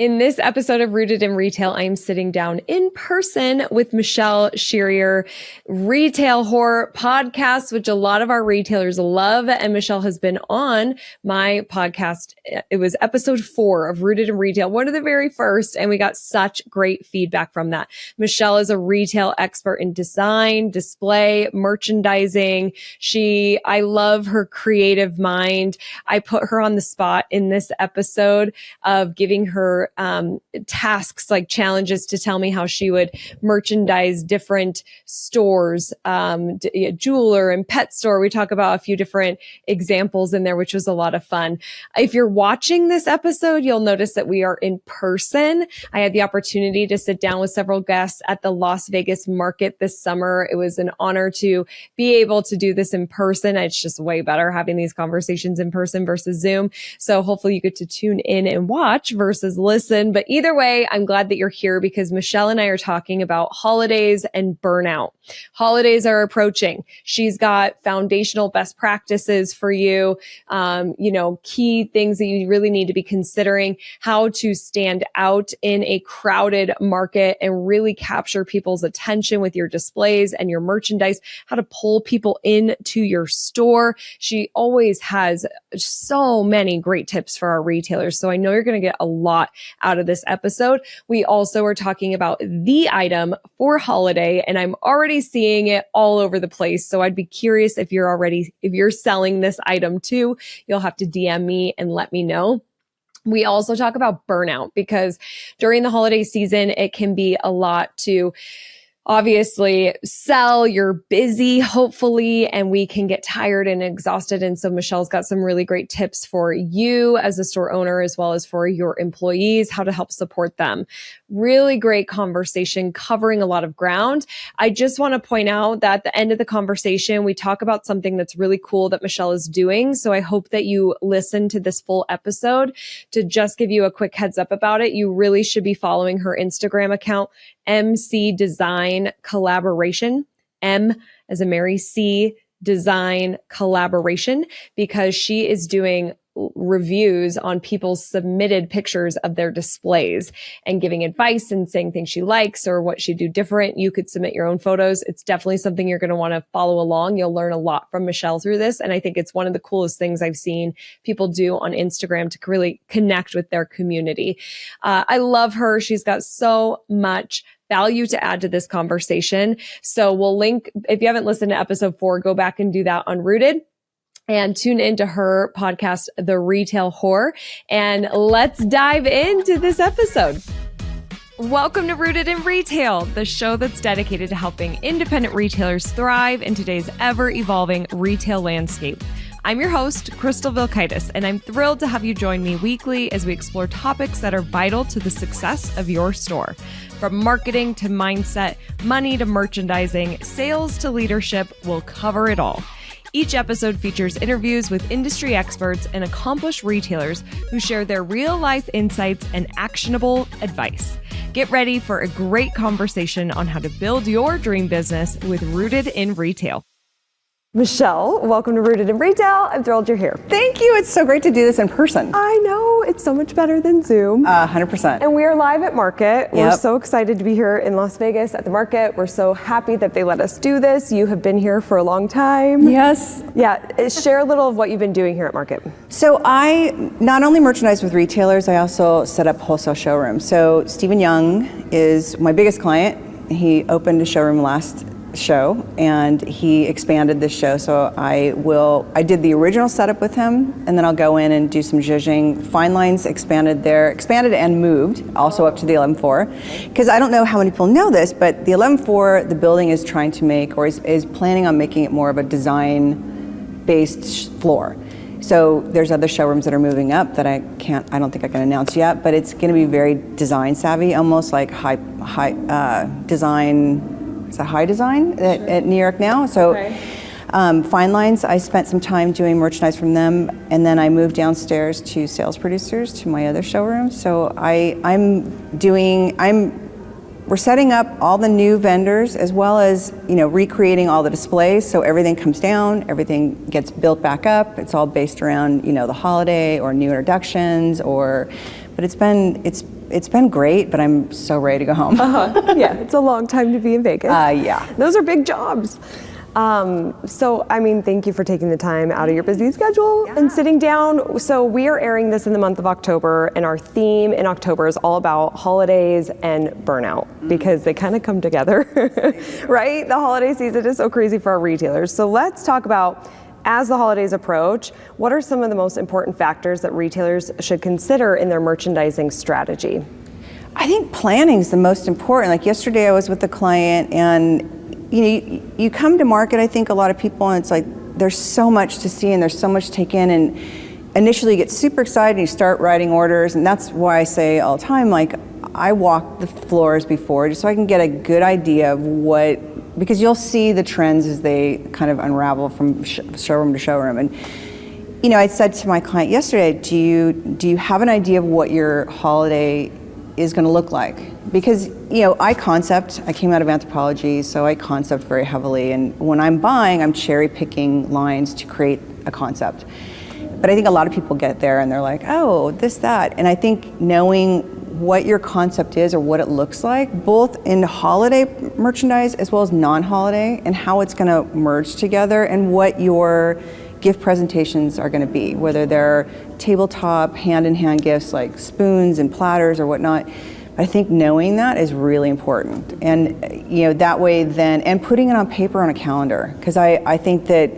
In this episode of Rooted in Retail, I'm sitting down in person with Michelle Sherrier, Retail Horror podcast, which a lot of our retailers love. And Michelle has been on my podcast. It was episode 4 of Rooted in Retail, one of the very first, and we got such great feedback from that. Michelle is a retail expert in design, display, merchandising. I love her creative mind. I put her on the spot in this episode of giving her tasks, like challenges, to tell me how she would merchandise different stores, a jeweler and pet store. We talk about a few different examples in there, which was a lot of fun. If you're watching this episode, you'll notice that we are in person. I had the opportunity to sit down with several guests at the Las Vegas market this summer. It was an honor to be able to do this in person. It's just way better having these conversations in person versus Zoom. So hopefully you get to tune in and watch versus listen. But either way, I'm glad that you're here because Michelle and I are talking about holidays and burnout. Holidays are approaching. She's got foundational best practices for you, key things that you really need to be considering, how to stand out in a crowded market and really capture people's attention with your displays and your merchandise, how to pull people into your store. She always has so many great tips for our retailers. So I know you're going to get a lot out of this episode. We also are talking about the item for holiday, and I'm already seeing it all over the place. So I'd be curious if you're selling this item too. You'll have to DM me and let me know. We also talk about burnout because during the holiday season, it can be a lot to obviously sell. You're busy, hopefully, and we can get tired and exhausted. And so Michelle's got some really great tips for you as a store owner, as well as for your employees, how to help support them. Really great conversation covering a lot of ground. I just want to point out that at the end of the conversation, we talk about something that's really cool that Michelle is doing. So I hope that you listen to this full episode. To just give you a quick heads up about it, you really should be following her Instagram account, MC Design Collaboration, M as in Mary, C Design Collaboration, because she is doing reviews on people's submitted pictures of their displays and giving advice and saying things she likes or what she'd do different. You could submit your own photos. It's definitely something you're going to want to follow along. You'll learn a lot from Michelle through this. And I think it's one of the coolest things I've seen people do on Instagram to really connect with their community. I love her. She's got so much value to add to this conversation. So we'll link, if you haven't listened to episode 4, go back and do that on Rooted. And tune into her podcast, The Retail Whore. And let's dive into this episode. Welcome to Rooted in Retail, the show that's dedicated to helping independent retailers thrive in today's ever-evolving retail landscape. I'm your host, Crystal Vilkaitis, and I'm thrilled to have you join me weekly as we explore topics that are vital to the success of your store. From marketing to mindset, money to merchandising, sales to leadership, we'll cover it all. Each episode features interviews with industry experts and accomplished retailers who share their real-life insights and actionable advice. Get ready for a great conversation on how to build your dream business with Rooted in Retail. Michelle, welcome to Rooted in Retail. I'm thrilled you're here. Thank you. It's so great to do this in person. I know. It's so much better than Zoom. 100%. And we are live at Market. Yep. We're so excited to be here in Las Vegas at the Market. We're so happy that they let us do this. You have been here for a long time. Yes. Yeah. Share a little of what you've been doing here at Market. So I not only merchandise with retailers, I also set up wholesale showrooms. So Stephen Young is my biggest client. He opened a showroom last show and he expanded this show, so I did the original setup with him, and then I'll go in and do some zhuzhing. Fine Lines expanded and moved also up to the 11.4, because I don't know how many people know this, but the 11.4 the building is trying to make, or is planning on making it more of a design based floor. So there's other showrooms that are moving up that I don't think I can announce yet, but it's going to be very design savvy, almost like high design. It's a high design at New York now. So Fine Lines, I spent some time doing merchandise from them, and then I moved downstairs to sales producers to my other showroom. So we're setting up all the new vendors, as well as recreating all the displays, so everything comes down, everything gets built back up. It's all based around the holiday or new introductions, but it's it's been great, but I'm so ready to go home. Yeah, it's a long time to be in Vegas. Yeah. Those are big jobs. So, I mean, thank you for taking the time out of your busy schedule and sitting down. So we are airing this in the month of October, and our theme in October is all about holidays and burnout because they kind of come together, right? The holiday season is so crazy for our retailers. So let's talk about, as the holidays approach, what are some of the most important factors that retailers should consider in their merchandising strategy? I think planning is the most important. Like yesterday I was with a client, and you come to market, I think a lot of people, and it's like there's so much to see and there's so much to take in, and initially you get super excited and you start writing orders, and that's why I say all the time, like, I walk the floors before just so I can get a good idea of what, because you'll see the trends as they kind of unravel from showroom to showroom. And I said to my client yesterday, do you have an idea of what your holiday is going to look like? Because I came out of anthropology, so I concept very heavily, and when I'm buying, I'm cherry picking lines to create a concept. But I think a lot of people get there and they're like, oh, this, that. And I think knowing what your concept is or what it looks like, both in holiday merchandise as well as non-holiday, and how it's going to merge together, and what your gift presentations are going to be, whether they're tabletop, hand-in-hand gifts like spoons and platters or whatnot. I think knowing that is really important, and that way then, and putting it on paper on a calendar, because I think that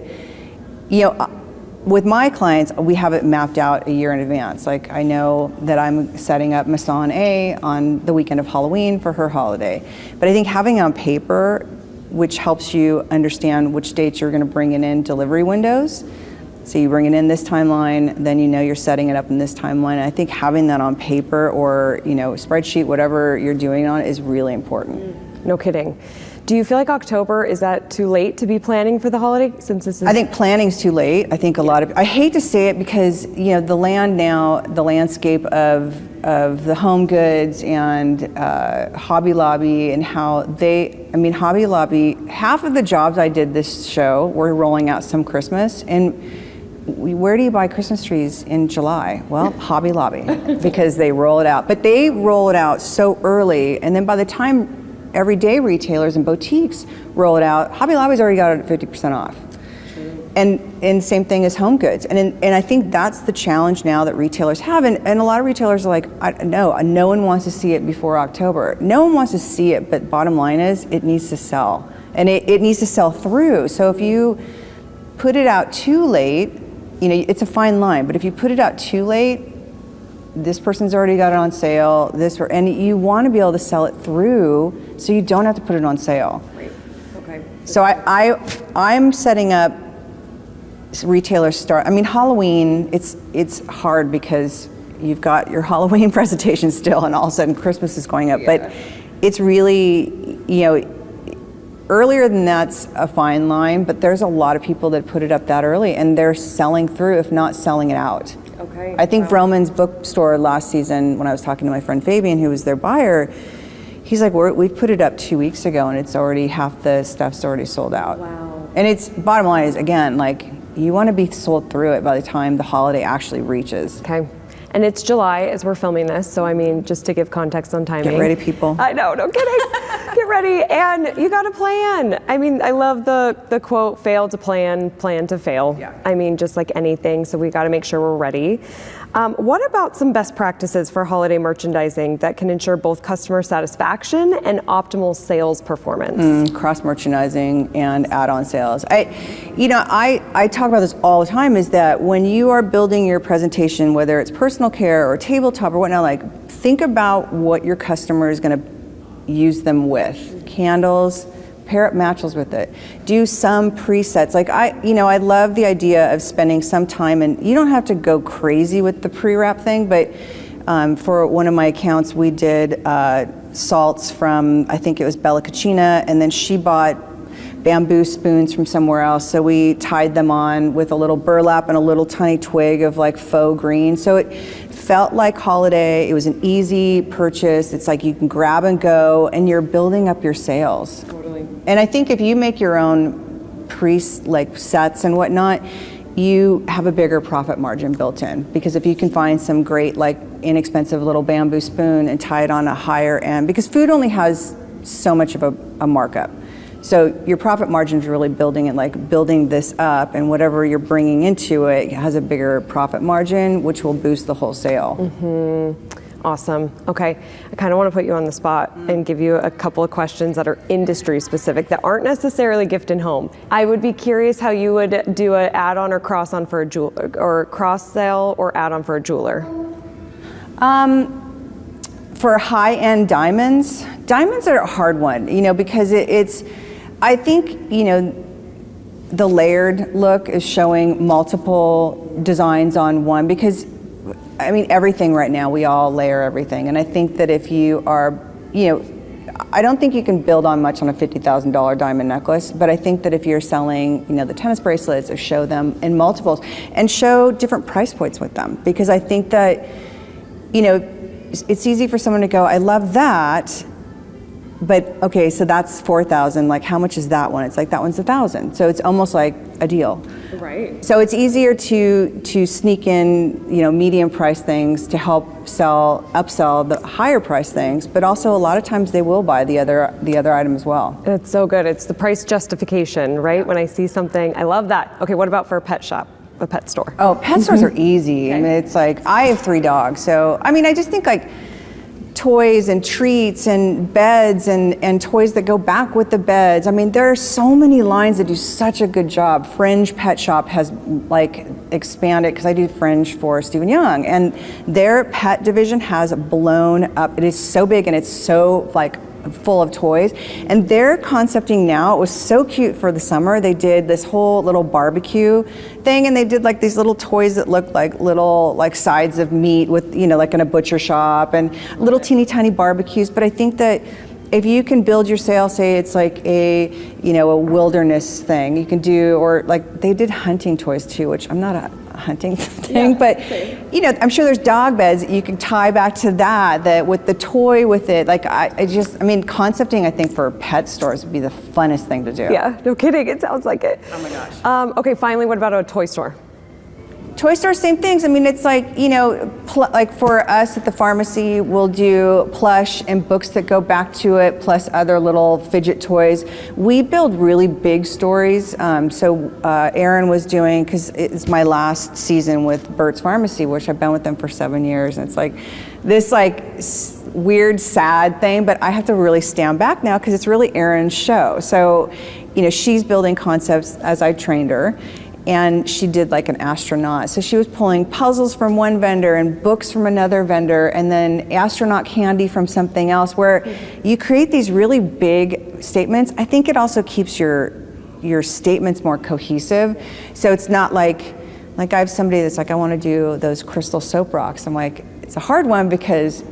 with my clients we have it mapped out a year in advance. Like, I know that I'm setting up Masson A on the weekend of Halloween for her holiday, but I think having it on paper, which helps you understand which dates you're going to bring it in delivery windows. So you bring it in this timeline, then you're setting it up in this timeline. And I think having that on paper or spreadsheet, whatever you're doing on it, is really important. No kidding. Do you feel like October, is that too late to be planning for the holiday, since this is? I think planning's too late. I think a lot of, I hate to say it because the landscape of the home goods and Hobby Lobby, and how Hobby Lobby, half of the jobs I did this show were rolling out some Christmas, and where do you buy Christmas trees in July? Well, Hobby Lobby, because they roll it out. But they roll it out so early, and then by the time everyday retailers and boutiques roll it out, Hobby Lobby's already got it at 50% off. And same thing as home goods. And I think that's the challenge now that retailers have. And a lot of retailers are like, no one wants to see it before October. No one wants to see it, but bottom line is it needs to sell. And it needs to sell through. So if you put it out too late, it's a fine line, but if you put it out too late, this person's already got it on sale, and you want to be able to sell it through so you don't have to put it on sale. Right. Okay. So I'm setting up retailers start. Halloween, it's hard because you've got your Halloween presentation still, and all of a sudden Christmas is going up. Yeah. But it's really, earlier than that's a fine line, but there's a lot of people that put it up that early, and they're selling through, if not selling it out. Okay. I think Vroman's bookstore last season, when I was talking to my friend Fabian, who was their buyer, he's like, we put it up 2 weeks ago, and it's already, half the stuff's already sold out. Wow. And it's, bottom line is, again, like, you want to be sold through it by the time the holiday actually reaches. Okay. And it's July as we're filming this, so just to give context on timing. Get ready, people. I know, no kidding. Get ready, and you got to plan. I love the quote, fail to plan, plan to fail. Yeah. Just like anything, so we got to make sure we're ready. What about some best practices for holiday merchandising that can ensure both customer satisfaction and optimal sales performance? Cross-merchandising and add-on sales. I talk about this all the time, is that when you are building your presentation, whether it's personal care or tabletop or whatnot, like, think about what your customer is going to use them with. Candles, pair up matches with it. Do some presets. Like, I love the idea of spending some time, and you don't have to go crazy with the pre-wrap thing, but for one of my accounts, we did salts from, I think it was Bella Cucina, and then she bought bamboo spoons from somewhere else, so we tied them on with a little burlap and a little tiny twig of like faux green. So it felt like holiday. It was an easy purchase. It's like you can grab and go, and you're building up your sales. Totally. And I think if you make your own sets and whatnot, you have a bigger profit margin built in, because if you can find some great, like, inexpensive little bamboo spoon and tie it on a higher end, because food only has so much of a markup. So your profit margin is really building this up, and whatever you're bringing into it has a bigger profit margin, which will boost the whole sale. Awesome. Okay. I kind of want to put you on the spot and give you a couple of questions that are industry specific that aren't necessarily gift and home. I would be curious how you would do an add-on or cross-on for a jeweler, or cross-sell or add-on for a jeweler. For high-end diamonds are a hard one, because I think, the layered look is showing multiple designs on one, because everything right now, we all layer everything. And I think that if you are, I don't think you can build on much on a $50,000 diamond necklace, but I think that if you're selling, the tennis bracelets, or show them in multiples and show different price points with them, because I think that, it's easy for someone to go, I love that, but okay, so that's 4,000. Like, how much is that one? It's like, that one's 1,000. So it's almost like a deal. Right. So it's easier to sneak in, medium price things to help upsell the higher price things, but also a lot of times they will buy the other item as well. It's so good. It's the price justification, right? When I see something, I love that. Okay, what about for a pet shop? A pet store? Oh, pet stores are easy. Okay. It's like, I have 3 dogs, so I just think like toys and treats and beds and toys that go back with the beds. There are so many lines that do such a good job. Fringe Pet Shop has expanded, because I do Fringe for Stephen Young, and their pet division has blown up. It is so big, and it's so full of toys, and they're concepting now. It was so cute for the summer. They did this whole little barbecue thing, and they did these little toys that looked like little sides of meat with, like in a butcher shop, and little teeny tiny barbecues. But I think that if you can build your sale, say it's like a wilderness thing, you can do, or they did hunting toys too, which I'm not a hunting thing, but I'm sure there's dog beds that you can tie back to that with the toy with it. Concepting, I think, for pet stores would be the funnest thing to do. Yeah, no kidding. It sounds like it. Oh my gosh. Okay, finally, what about a toy store? Toy store, same things. It's like for us at the pharmacy, we'll do plush and books that go back to it, plus other little fidget toys. We build really big stories. Erin was doing, because it's my last season with Burt's Pharmacy, which I've been with them for 7 years, and it's like this weird, sad thing, but I have to really stand back now, because it's really Erin's show. So, she's building concepts as I trained her. And she did an astronaut. So she was pulling puzzles from one vendor and books from another vendor, and then astronaut candy from something else, where you create these really big statements. I think it also keeps your statements more cohesive. So it's not like I have somebody that's like, I want to do those crystal soap rocks. I'm like, it's a hard one, because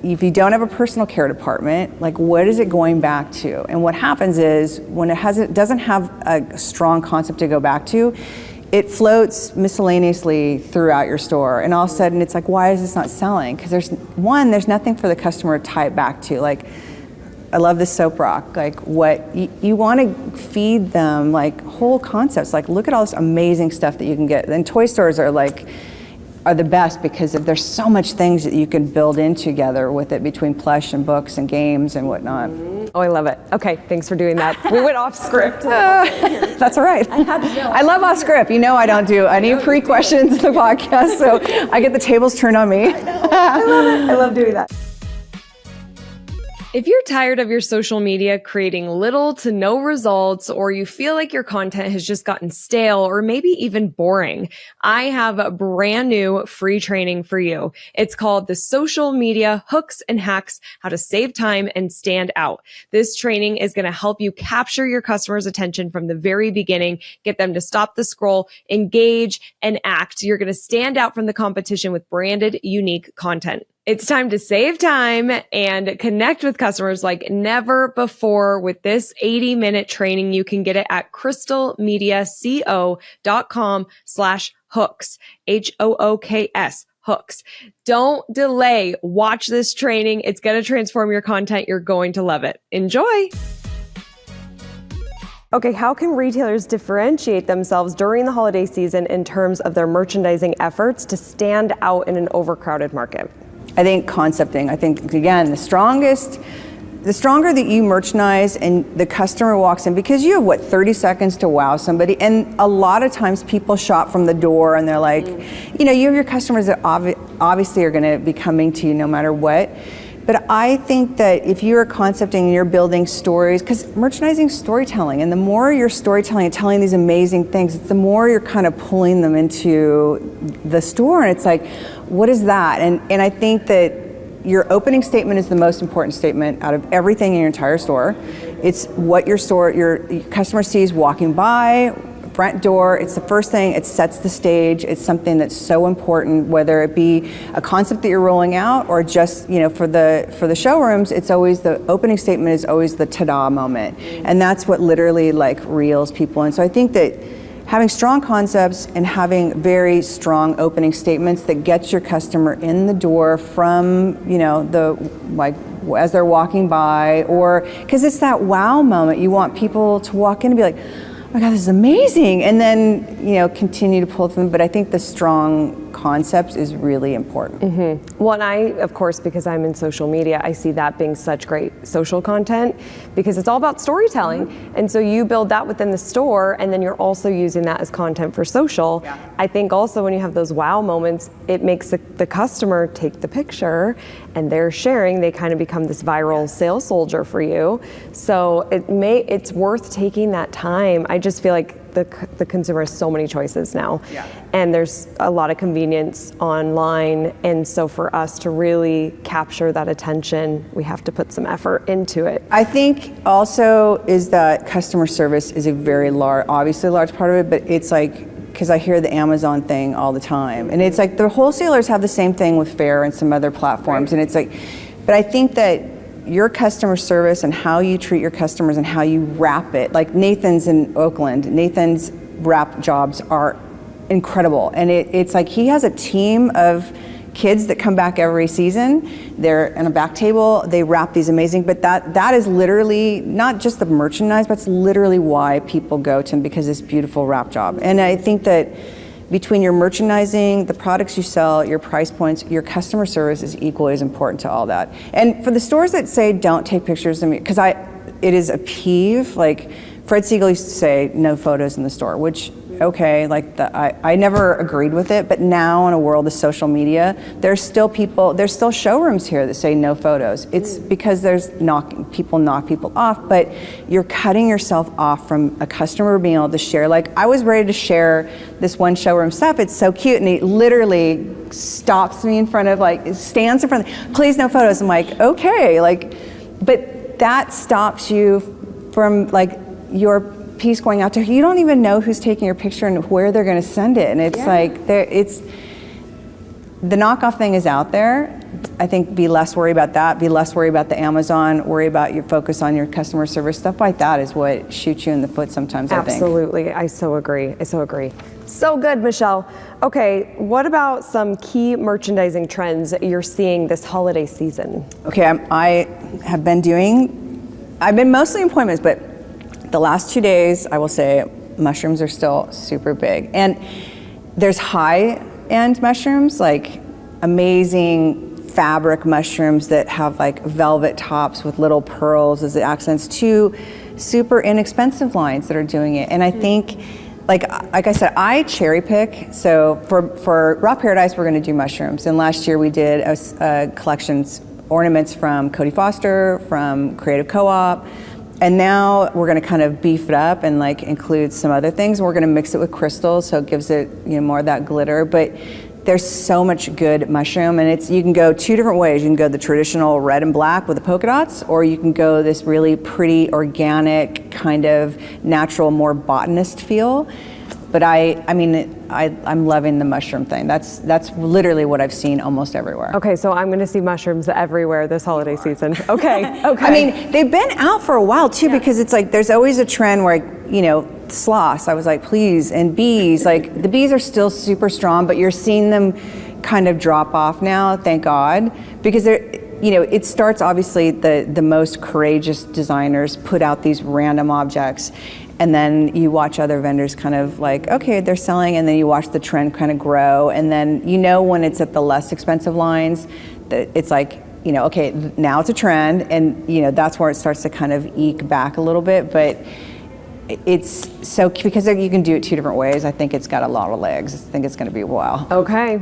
if you don't have a personal care department, what is it going back to? And what happens is, when it doesn't have a strong concept to go back to, it floats miscellaneously throughout your store, and all of a sudden it's like, why is this not selling? Because there's nothing for the customer to tie it back to. I love this soap rock. What you want to feed them, whole concepts. Look at all this amazing stuff that you can get. And toy stores are the best, because there's so much things that you can build in together with it, between plush and books and games and whatnot. Oh, I love it. Okay, thanks for doing that. We went off script. That's all right. I love off script. I don't do any pre-questions in the podcast, so I get the tables turned on me. I love it. I love doing that. If you're tired of your social media creating little to no results, or you feel like your content has just gotten stale or maybe even boring, I have a brand new free training for you. It's called the Social Media Hooks and Hacks: How to Save Time and Stand Out. This training is going to help you capture your customers' attention from the very beginning, get them to stop the scroll, engage, and act. You're going to stand out from the competition with branded, unique content. It's time to save time and connect with customers like never before with this 80-minute training. You can get it at crystalmediaco.com/hooks, HOOKS, hooks. Don't delay. Watch this training. It's going to transform your content. You're going to love it. Enjoy. Okay, how can retailers differentiate themselves during the holiday season in terms of their merchandising efforts to stand out in an overcrowded market? I think concepting. I think, again, the stronger that you merchandise and the customer walks in, because you have 30 seconds to wow somebody, and a lot of times people shop from the door and they're like, you have your customers that obviously are going to be coming to you no matter what. But I think that if you're concepting and you're building stories, because merchandising is storytelling, and the more you're storytelling and telling these amazing things, the more you're kind of pulling them into the store, and it's like, what is that? And I think that your opening statement is the most important statement out of everything in your entire store. It's what your customer sees walking by, front door. It's the first thing. It sets the stage. It's something that's so important, whether it be a concept that you're rolling out or just, for the showrooms, it's always the opening statement is always the ta-da moment. And that's what literally reels people in. So I think that having strong concepts and having very strong opening statements that gets your customer in the door from, as they're walking by, or because it's that wow moment. You want people to walk in and be like, oh my God, this is amazing. And then, continue to pull them. But I think the strong concepts is really important. Mm-hmm. Well, and I, of course, because I'm in social media, I see that being such great social content because it's all about storytelling. Mm-hmm. And so you build that within the store, and then you're also using that as content for social. Yeah. I think also when you have those wow moments, it makes the customer take the picture and they're sharing, they kind of become this viral sales soldier for you. So it's worth taking that time. I just feel like the consumer has so many choices now, and there's a lot of convenience online, and so for us to really capture that attention, we have to put some effort into it. I think also is that customer service is a very obviously a large part of it, but it's because I hear the Amazon thing all the time, and it's the wholesalers have the same thing with Faire and some other platforms, right. And it's but I think that your customer service and how you treat your customers and how you wrap it, like Nathan's in Oakland, Nathan's wrap jobs are incredible. And it's he has a team of kids that come back every season. They're in a back table, they wrap these amazing, but that is literally not just the merchandise, but it's literally why people go to him, because it's beautiful wrap job. And I think that between your merchandising, the products you sell, your price points, your customer service is equally as important to all that. And for the stores that say don't take pictures of me, because it is a peeve. Fred Siegel used to say no photos in the store, which okay, I never agreed with it, but now in a world of social media, there's still showrooms here that say no photos. It's because people knock people off, but you're cutting yourself off from a customer being able to share. I was ready to share this one showroom stuff, it's so cute, and he literally stops me in front of, stands in front of, please no photos. I'm okay, but that stops you from your piece going out to her. You don't even know who's taking your picture and where they're going to send it, and it's it's the knockoff thing is out there. I think be less worried about that, be less worried about the Amazon, worry about your focus on your customer service. Stuff like that is what shoots you in the foot sometimes. Absolutely. I so agree. So good, Michelle. Okay, what about some key merchandising trends that you're seeing this holiday season? Okay, I've been mostly in appointments, but the last 2 days, I will say, mushrooms are still super big. And there's high-end mushrooms, amazing fabric mushrooms that have velvet tops with little pearls as the accents, to super inexpensive lines that are doing it. And I think, like I said, I cherry pick. So for Raw Paradise, we're gonna do mushrooms. And last year we did collections, ornaments from Cody Foster, from Creative Co-op. And now we're going to kind of beef it up and include some other things. We're going to mix it with crystals, so it gives it more of that glitter. But there's so much good mushroom, and you can go two different ways. You can go the traditional red and black with the polka dots, or you can go this really pretty, organic, kind of natural, more botanist feel. But I'm loving the mushroom thing. That's literally what I've seen almost everywhere. Okay, so I'm going to see mushrooms everywhere this holiday season. Okay. They've been out for a while too, because it's there's always a trend where sloths. I was please, and bees. The bees are still super strong, but you're seeing them kind of drop off now. Thank God, because it starts, obviously, the most courageous designers put out these random objects, and then you watch other vendors kind of like, okay, they're selling, and then you watch the trend kind of grow, and then when it's at the less expensive lines, that it's like, okay, now it's a trend, and that's where it starts to kind of eke back a little bit, but it's so, because you can do it two different ways, I think it's got a lot of legs. I think it's going to be a while. Okay.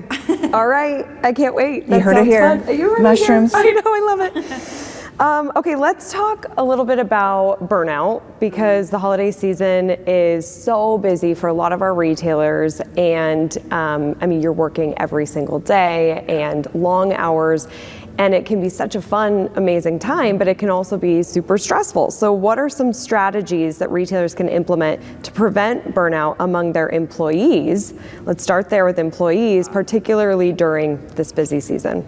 All right. I can't wait. You heard it here. Mushrooms. I know, I love it. Okay, let's talk a little bit about burnout, because the holiday season is so busy for a lot of our retailers, and you're working every single day and long hours. And it can be such a fun, amazing time, but it can also be super stressful. So what are some strategies that retailers can implement to prevent burnout among their employees? Let's start there with employees, particularly during this busy season.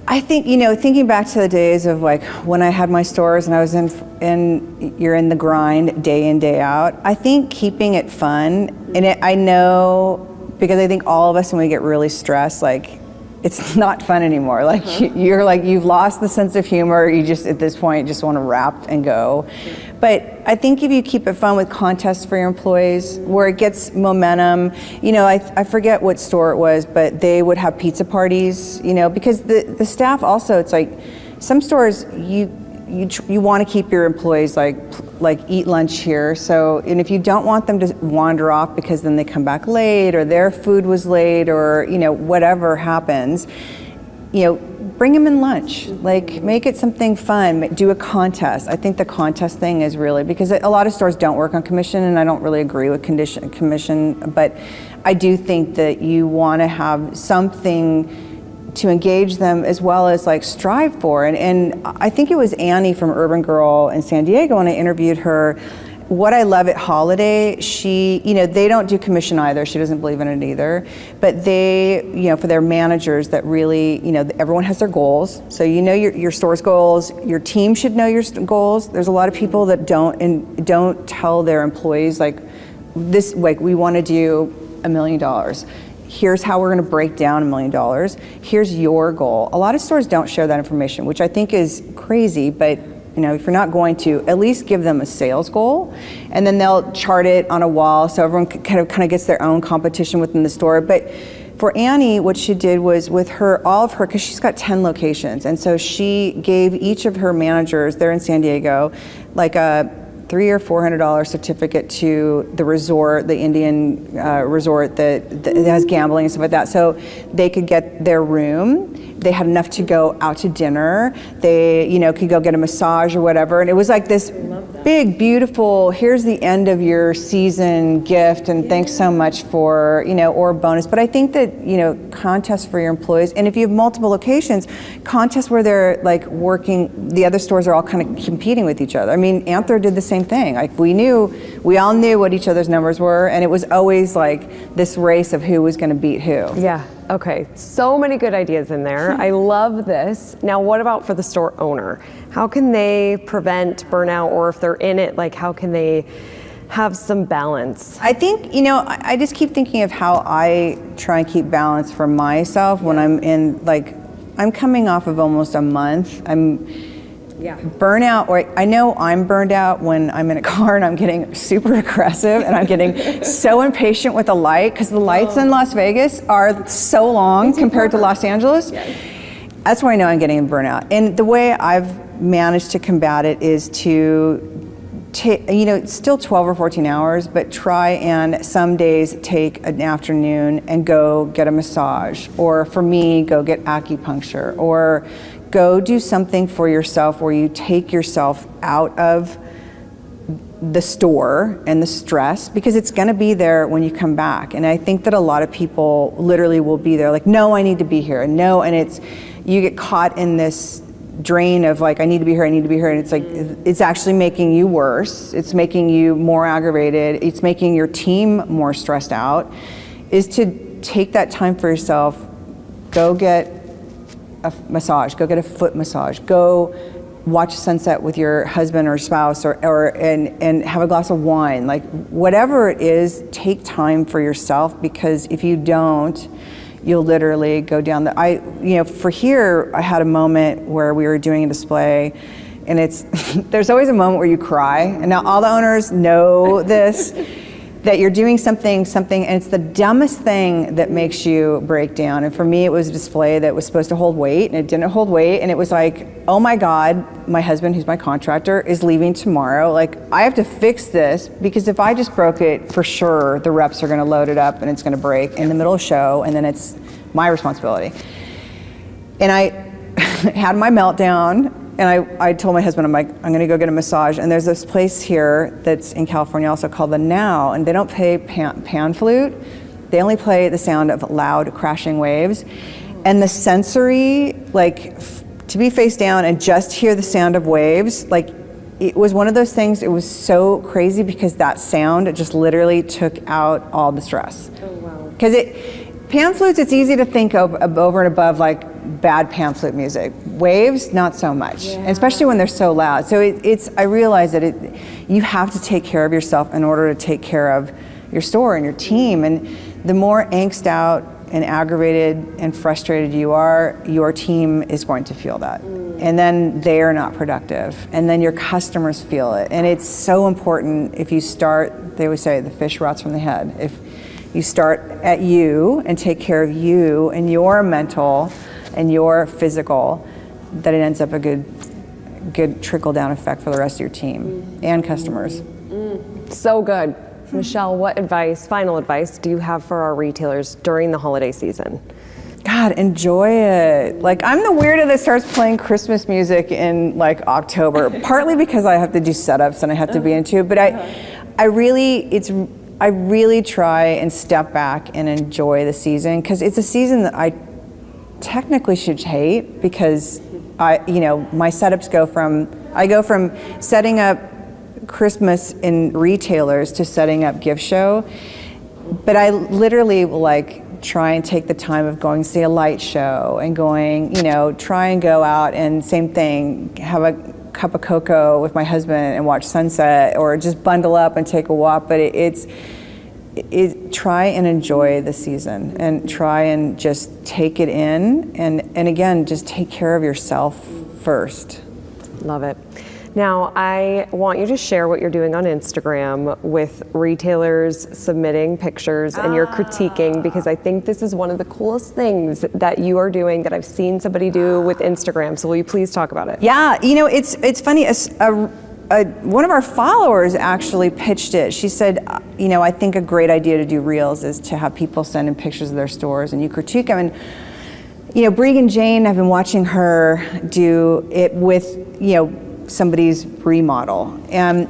I think, thinking back to the days of like when I had my stores and I was you're in the grind day in, day out, I think keeping it fun, and I know, because I think all of us, when we get really stressed, like, it's not fun anymore. Like you're like, you've lost the sense of humor. You just, at this point, just want to wrap and go. But I think if you keep it fun with contests for your employees, where it gets momentum, I forget what store it was, but they would have pizza parties, because the staff also, it's like, some stores, you want to keep your employees like eat lunch here. So, and if you don't want them to wander off because then they come back late, or their food was late, or whatever happens, bring them in lunch. Like, make it something fun. Do a contest. I think the contest thing is really, because a lot of stores don't work on commission, and I don't really agree with commission, but I do think that you want to have something to engage them, as well as like strive for. And I think it was Annie from Urban Girl in San Diego, when I interviewed her. What I love at Holiday, she, they don't do commission either. She doesn't believe in it either. But they, for their managers that really, everyone has their goals. So your store's goals, your team should know your goals. There's a lot of people that don't tell their employees like this, like, we want to do $1 million. Here's how we're going to break down $1 million. Here's your goal. A lot of stores don't share that information, which I think is crazy, but if you're not going to, at least give them a sales goal, and then they'll chart it on a wall so everyone kind of gets their own competition within the store. But for Annie, what she did was, with all of her, because she's got 10 locations, and so she gave each of her managers, they're in San Diego, like a $300 or $400 certificate to the resort, the Indian resort that has gambling and stuff like that. So they could get their room. They had enough to go out to dinner. They, could go get a massage or whatever. And it was like this big, beautiful, here's the end of your season gift, and thanks so much for, or a bonus. But I think that, contests for your employees, and if you have multiple locations, contests where they're like working, the other stores are all kind of competing with each other. I mean, Anther did the same thing. Like, we all knew what each other's numbers were, and it was always like this race of who was going to beat who. Yeah. Okay. So many good ideas in there. I love this. Now, what about for the store owner? How can they prevent burnout, or if they're in it, like, how can they have some balance? I think, I just keep thinking of how I try and keep balance for myself when I'm in, like, I'm coming off of almost a month. Burnout, or I know I'm burned out when I'm in a car and I'm getting super aggressive and I'm getting so impatient with the light, because the lights in Las Vegas are so long compared to Los Angeles. Yes. That's where I know I'm getting burnout. And the way I've managed to combat it is to still 12 or 14 hours, but try and some days take an afternoon and go get a massage, or for me, go get acupuncture, or go do something for yourself where you take yourself out of the store and the stress, because it's going to be there when you come back. And I think that a lot of people literally will be there like, no, I need to be here. No, and you get caught in this drain of like, I need to be here, and it's like, it's actually making you worse. It's making you more aggravated. It's making your team more stressed out. Is to take that time for yourself, go get a massage, go get a foot massage, go watch a sunset with your husband or spouse, and have a glass of wine. Like, whatever it is, take time for yourself, because if you don't, you'll literally go down for here, I had a moment where we were doing a display, and there's always a moment where you cry. And now all the owners know this, that you're doing something, and it's the dumbest thing that makes you break down. And for me, it was a display that was supposed to hold weight, and it didn't hold weight. And it was like, oh my God, my husband, who's my contractor, is leaving tomorrow. Like, I have to fix this, because if I just broke it, for sure, the reps are gonna load it up and it's gonna break in the middle of show, and then it's my responsibility. And I had my meltdown. And I told my husband, I'm like, I'm gonna go get a massage. And there's this place here that's in California also called the Now, and they don't play pan flute. They only play the sound of loud crashing waves. And the sensory, like to be face down and just hear the sound of waves, like it was one of those things, it was so crazy because that sound, it just literally took out all the stress. Oh, wow. Because pan flutes, it's easy to think of over and above like bad pan flute music. Waves, not so much, and especially when they're so loud. So I realize that you have to take care of yourself in order to take care of your store and your team. And the more angst out and aggravated and frustrated you are, your team is going to feel that. And then they are not productive. And then your customers feel it. And it's so important if you start, they always say, the fish rots from the head. If you start at you and take care of you and your mental and your physical, that it ends up a good trickle-down effect for the rest of your team and customers. So good. Michelle, what final advice do you have for our retailers during the holiday season? God, enjoy it. Like, I'm the weirdo that starts playing Christmas music in like October, partly because I have to do setups and I have to be into it, but I really try and step back and enjoy the season, because it's a season that I technically should hate, because my setups go from setting up Christmas in retailers to setting up gift show, but I literally will like try and take the time of going to see a light show and going, try and go out and same thing, have a cup of cocoa with my husband and watch sunset, or just bundle up and take a walk. But try and enjoy the season and try and just take it in, and again, just take care of yourself first. Love it. Now, I want you to share what you're doing on Instagram with retailers submitting pictures and you're critiquing, because I think this is one of the coolest things that you are doing that I've seen somebody do with Instagram. So will you please talk about it? Yeah, it's funny. One of our followers actually pitched it. She said, I think a great idea to do reels is to have people send in pictures of their stores and you critique them. And Breegan Jane, I've been watching her do it with somebody's remodel, and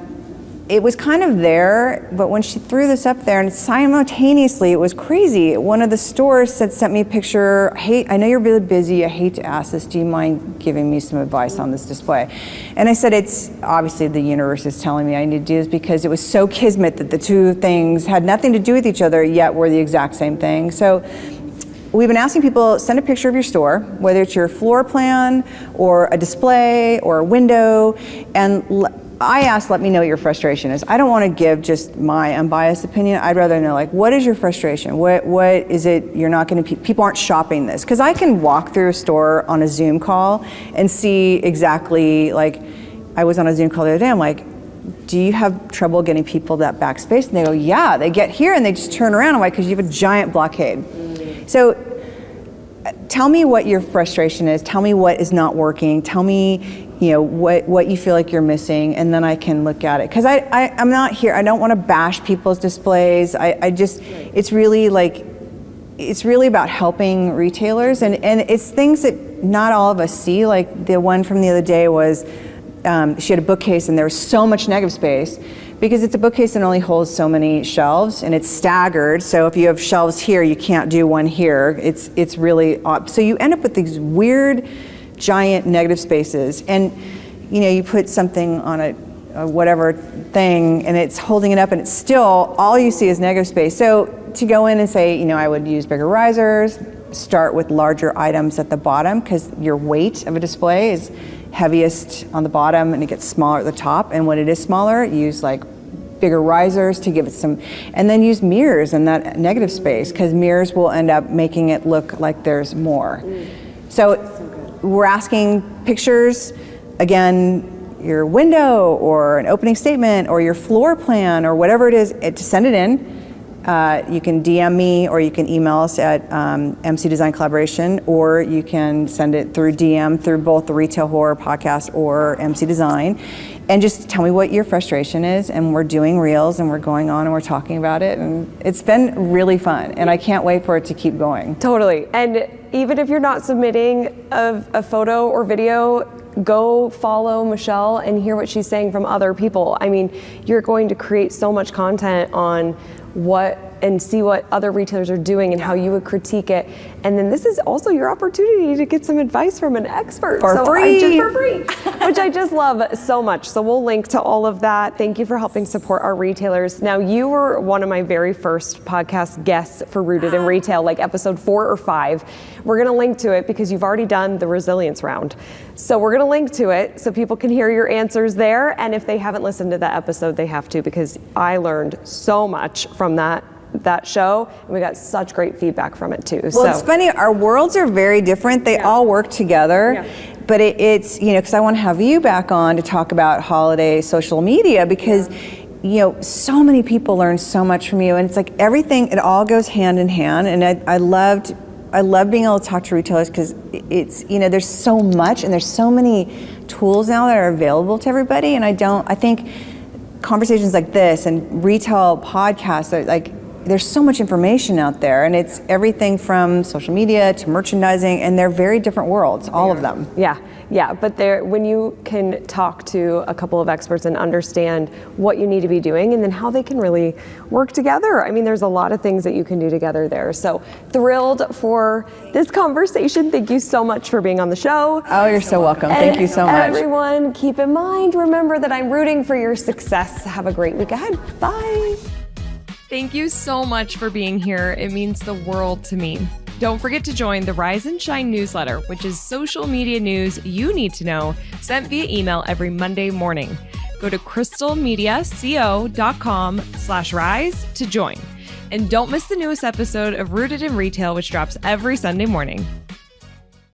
it was kind of there, but when she threw this up there and simultaneously, it was crazy. One of the stores sent me a picture. Hey, I know you're really busy. I hate to ask this. Do you mind giving me some advice on this display? And I said, it's obviously the universe is telling me I need to do this, because it was so kismet that the two things had nothing to do with each other, yet were the exact same thing. So we've been asking people, send a picture of your store, whether it's your floor plan or a display or a window, and I asked, let me know what your frustration is. I don't want to give just my unbiased opinion. I'd rather know, like, what is your frustration? What is it you're not going to, people aren't shopping this? Because I can walk through a store on a Zoom call and see exactly, like, I was on a Zoom call the other day, I'm like, do you have trouble getting people that backspace? And they go, yeah, they get here and they just turn around. I'm like, because you have a giant blockade. So tell me what your frustration is. Tell me what is not working. Tell me, what you feel like you're missing, and then I can look at it. Because I'm not here. I don't want to bash people's displays. It's really about helping retailers, and it's things that not all of us see. Like the one from the other day was, she had a bookcase and there was so much negative space, because it's a bookcase that only holds so many shelves and it's staggered. So if you have shelves here, you can't do one here. It's really odd. So you end up with these weird, giant negative spaces. And you put something on a whatever thing and it's holding it up and it's still, all you see is negative space. So to go in and say, I would use bigger risers, start with larger items at the bottom, because your weight of a display is heaviest on the bottom and it gets smaller at the top. And when it is smaller, use like bigger risers to give it some, and then use mirrors in that negative space, because mirrors will end up making it look like there's more. So we're asking pictures, again, your window or an opening statement or your floor plan or whatever it is, to send it in. You can DM me or you can email us at MC Design Collaboration, or you can send it through DM through both the Retail Horror Podcast or MC Design, and just tell me what your frustration is, and we're doing reels and we're going on and we're talking about it, and it's been really fun, and I can't wait for it to keep going. Totally. And even if you're not submitting a photo or video, go follow Michelle and hear what she's saying from other people. I mean, you're going to create so much content on and see what other retailers are doing and how you would critique it. And then this is also your opportunity to get some advice from an expert. For free, which I just love so much. So we'll link to all of that. Thank you for helping support our retailers. Now, you were one of my very first podcast guests for Rooted in Retail, like episode 4 or 5. We're gonna link to it because you've already done the resilience round. So we're gonna link to it so people can hear your answers there. And if they haven't listened to that episode, they have to, because I learned so much from that show, and we got such great feedback from it too. Well, it's funny, our worlds are very different. They all work together, but it's, because I want to have you back on to talk about holiday social media, because so many people learn so much from you, and it's like everything, it all goes hand in hand. And I loved being able to talk to retailers, because it's, there's so much, and there's so many tools now that are available to everybody. And I think conversations like this and retail podcasts are like, there's so much information out there, and it's everything from social media to merchandising, and they're very different worlds, all of them. Yeah, but when you can talk to a couple of experts and understand what you need to be doing and then how they can really work together. I mean, there's a lot of things that you can do together there. So thrilled for this conversation. Thank you so much for being on the show. Oh, you're so welcome. Thank you so much. Everyone, keep in mind, remember that I'm rooting for your success. Have a great week ahead. Bye. Thank you so much for being here. It means the world to me. Don't forget to join the Rise and Shine newsletter, which is social media news you need to know, sent via email every Monday morning. Go to crystalmediaco.com/rise to join. And don't miss the newest episode of Rooted in Retail, which drops every Sunday morning.